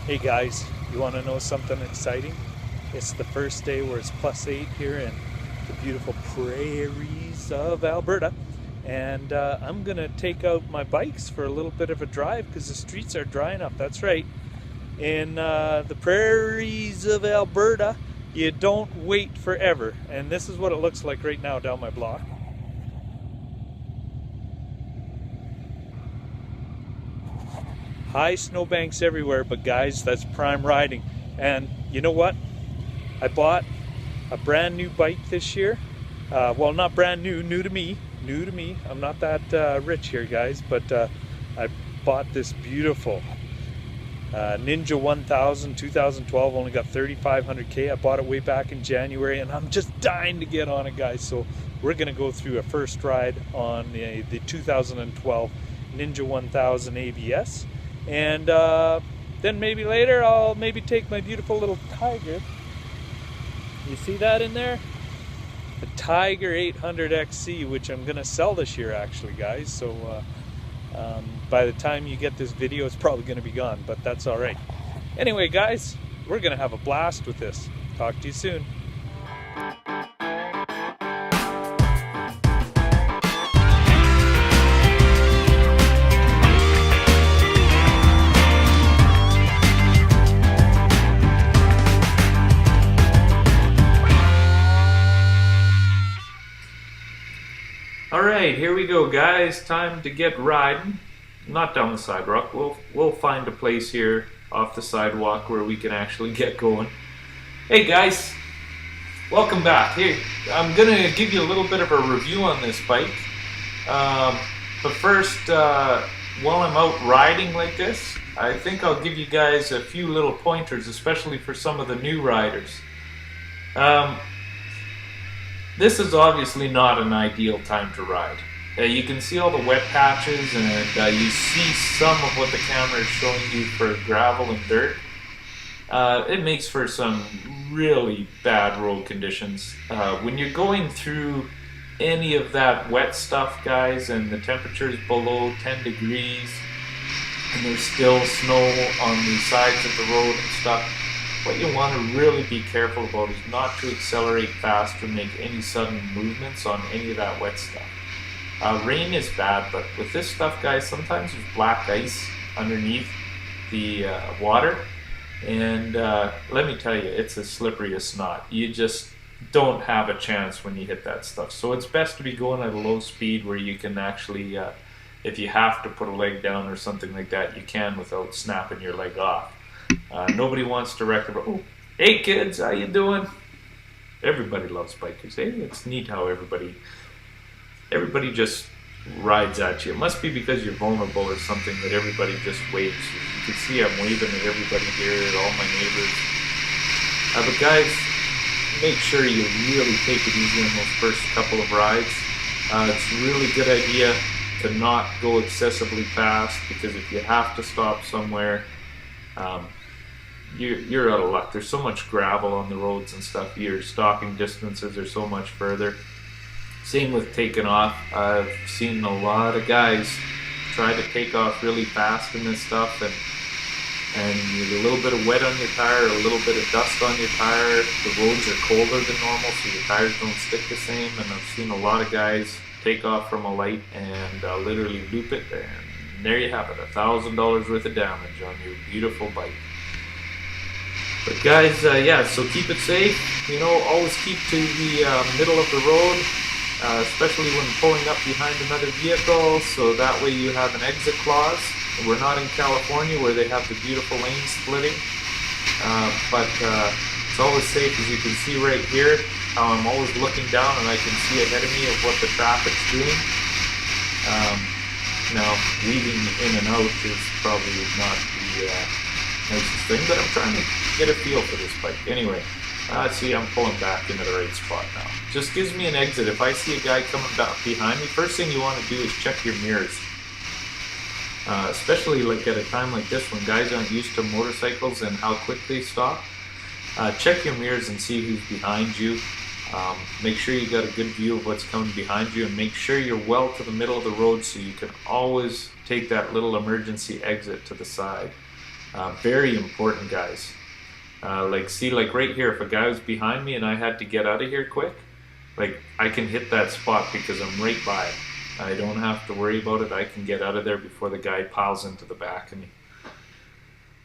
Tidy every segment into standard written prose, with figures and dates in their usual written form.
Hey guys, you want to know something exciting? It's the first day where it's +8 here in the beautiful prairies of Alberta. And I'm going to take out my bikes for a little bit of a drive because the streets are dry enough. That's right. In the prairies of Alberta, you don't wait forever. And this is what it looks like right now down my block. High snowbanks everywhere, but guys, that's prime riding. And you know what? I bought a brand new bike this year. Well, not brand new, new to me. New to me. I'm not that rich here, guys, but I bought this beautiful Ninja 1000 2012. Only got 3,500K. I bought it way back in January, and I'm just dying to get on it, guys. So we're gonna go through a first ride on the 2012 Ninja 1000 ABS, and then maybe later I'll maybe take my beautiful little Tiger. You see that in there? The Tiger 800 XC, which I'm gonna sell this year actually, guys. So by the time you get this video, it's probably gonna be gone, but that's all right. Anyway, guys, we're gonna have a blast with this. Talk to you soon. Alright, here we go, guys. Time to get riding. Not down the sidewalk. We'll find a place here off the sidewalk where we can actually get going. Hey guys, welcome back. Here, I'm gonna give you a little bit of a review on this bike. But first, while I'm out riding like this, I think I'll give you guys a few little pointers, especially for some of the new riders. This is obviously not an ideal time to ride. You can see all the wet patches, and you see some of what the camera is showing you for gravel and dirt. It makes for some really bad road conditions. When you're going through any of that wet stuff, guys, and the temperature is below 10 degrees, and there's still snow on the sides of the road and stuff, what you want to really be careful about is not to accelerate fast or make any sudden movements on any of that wet stuff. Rain is bad, but with this stuff, guys, sometimes there's black ice underneath the water, and let me tell you, it's as slippery as snot. You just don't have a chance when you hit that stuff. So it's best to be going at a low speed where you can actually, if you have to put a leg down or something like that, you can without snapping your leg off. Nobody wants to wreck the road. Oh, hey kids, how you doing? Everybody loves bikers. Hey, it's neat how everybody just rides at you. It must be because you're vulnerable or something that everybody just waves. You can see I'm waving at everybody here, at all my neighbors. But guys, make sure you really take it easy on those first couple of rides. It's a really good idea to not go excessively fast, because if you have to stop somewhere, you're out of luck. There's so much gravel on the roads and stuff. Your stopping distances are so much further. Same with taking off. I've seen a lot of guys try to take off really fast in this stuff, and you get a little bit of wet on your tire, a little bit of dust on your tire. The roads are colder than normal, so your tires don't stick the same. And I've seen a lot of guys take off from a light and literally loop it, and there you have it, $1,000 worth of damage on your beautiful bike. But guys, yeah, so keep it safe. You know, always keep to the middle of the road, especially when pulling up behind another vehicle, so that way you have an exit clause. We're not in California where they have the beautiful lane splitting, but it's always safe, as you can see right here, how I'm always looking down and I can see ahead of me of what the traffic's doing. Now, weaving in and out is probably not the nicest thing, but I'm trying to get a feel for this bike. Anyway, see, I'm pulling back into the right spot now. Just gives me an exit. If I see a guy coming back behind me, first thing you want to do is check your mirrors. Especially like at a time like this when guys aren't used to motorcycles and how quick they stop. Check your mirrors and see who's behind you. Make sure you got a good view of what's coming behind you, and make sure you're well to the middle of the road so you can always take that little emergency exit to the side. Very important, guys. Like, see, like right here, if a guy was behind me and I had to get out of here quick, like I can hit that spot because I'm right by it. I don't have to worry about it. I can get out of there before the guy piles into the back of me.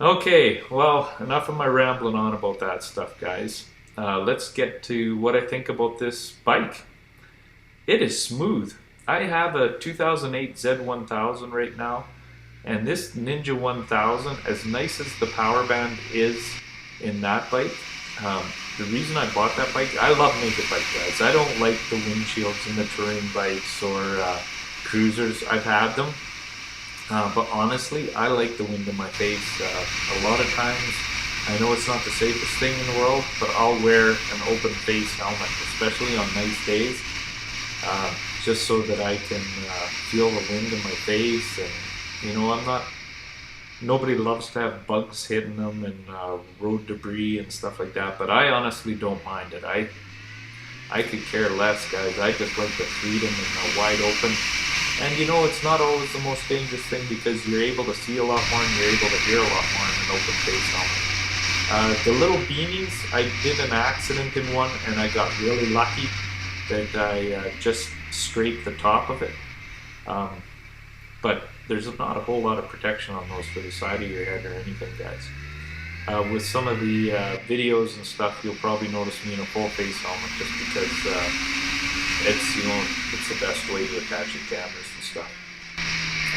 Okay, well, enough of my rambling on about that stuff, guys. Let's get to what I think about this bike. It is smooth. I have a 2008 Z1000 right now, and this Ninja 1000, as nice as the power band is in that bike, the reason I bought that bike, I love naked bike, guys. I don't like the windshields in the terrain bikes or cruisers. I've had them, but honestly, I like the wind in my face. A lot of times, I know it's not the safest thing in the world, but I'll wear an open face helmet, especially on nice days, just so that I can feel the wind in my face. And you know, nobody loves to have bugs hitting them and road debris and stuff like that, but I honestly don't mind it. I could care less, guys. I just like the freedom and the wide open. And you know, it's not always the most dangerous thing because you're able to see a lot more and you're able to hear a lot more in an open face helmet. The little beanies, I did an accident in one and I got really lucky that I just scraped the top of it. But there's not a whole lot of protection on those for the side of your head or anything, guys. With some of the videos and stuff, you'll probably notice me in a full face helmet just because it's, you know, it's the best way to attach your cameras and stuff.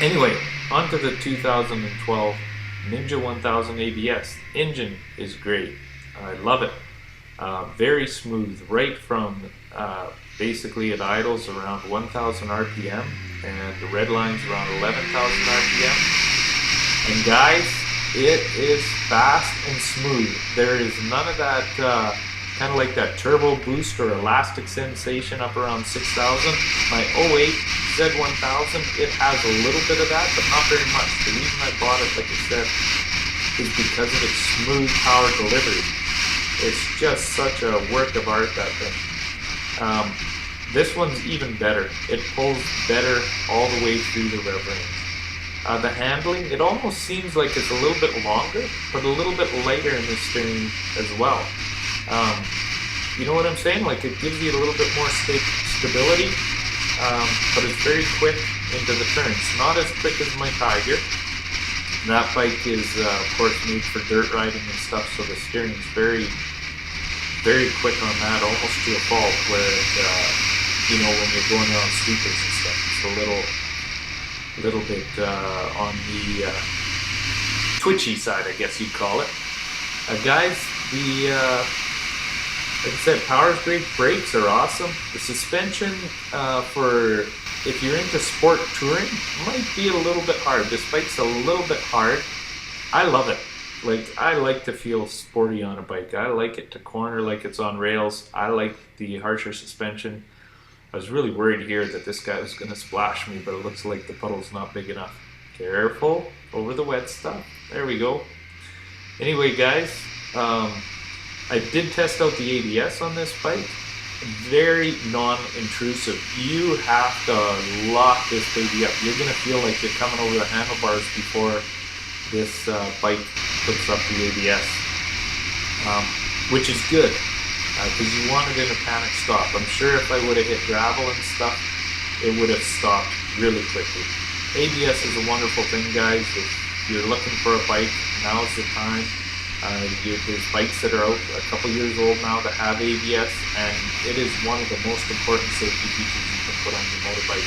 Anyway, on to the 2012 Ninja 1000 ABS. Engine is great. I love it. Very smooth, right from basically it idles around 1,000 RPM and the red line's around 11,000 RPM. And guys, it is fast and smooth. There is none of that kind of like that turbo boost or elastic sensation up around 6,000. My 08 Z1000, it has a little bit of that, but not very much. The reason I bought it, like I said, is because of its smooth power delivery. It's just such a work of art, that thing. This one's even better. It pulls better all the way through the rev range. The handling, it almost seems like it's a little bit longer, but a little bit lighter in the steering as well. You know what I'm saying? Like, it gives you a little bit more stability, but it's very quick into the turns. Not as quick as my Tiger. That bike is, of course, made for dirt riding and stuff, so the steering is very, very quick on that, almost to a fault, where, you know, when you're going around steepers and stuff, it's a little bit on the twitchy side, I guess you'd call it. Guys, like I said, power's great, brakes are awesome. The suspension, for if you're into sport touring, might be a little bit hard. This bike's a little bit hard. I love it. Like, I like to feel sporty on a bike. I like it to corner like it's on rails. I like the harsher suspension. I was really worried here that this guy was going to splash me, but it looks like the puddle's not big enough. Careful over the wet stuff. There we go. Anyway, guys, I did test out the ABS on this bike. Very non-intrusive. You have to lock this baby up. You're going to feel like you're coming over the handlebars before this bike puts up the ABS, which is good, because you want it in a panic stop. I'm sure if I would have hit gravel and stuff, it would have stopped really quickly. ABS is a wonderful thing, guys. If you're looking for a bike, now's the time. There's bikes that are out a couple years old now that have ABS, and it is one of the most important safety features you can put on your motorbike.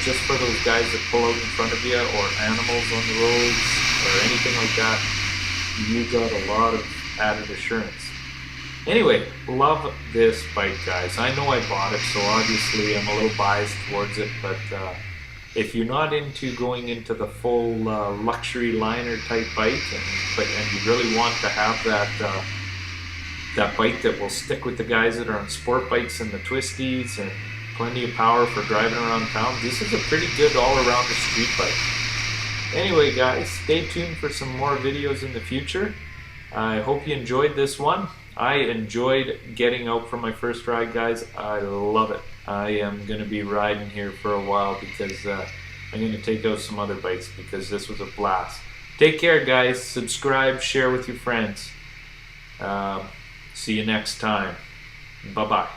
Just for those guys that pull out in front of you, or animals on the roads, or anything like that, you got a lot of added assurance. Anyway, love this bike, guys. I know I bought it, so obviously I'm a little biased towards it, but if you're not into going into the full luxury liner type bike, and you really want to have that bike that will stick with the guys that are on sport bikes and the twisties and plenty of power for driving around town, this is a pretty good all-around the street bike. Anyway, guys, stay tuned for some more videos in the future. I hope you enjoyed this one. I enjoyed getting out for my first ride, guys. I love it. I am going to be riding here for a while because I'm going to take out some other bikes because this was a blast. Take care, guys. Subscribe, share with your friends. See you next time. Bye-bye.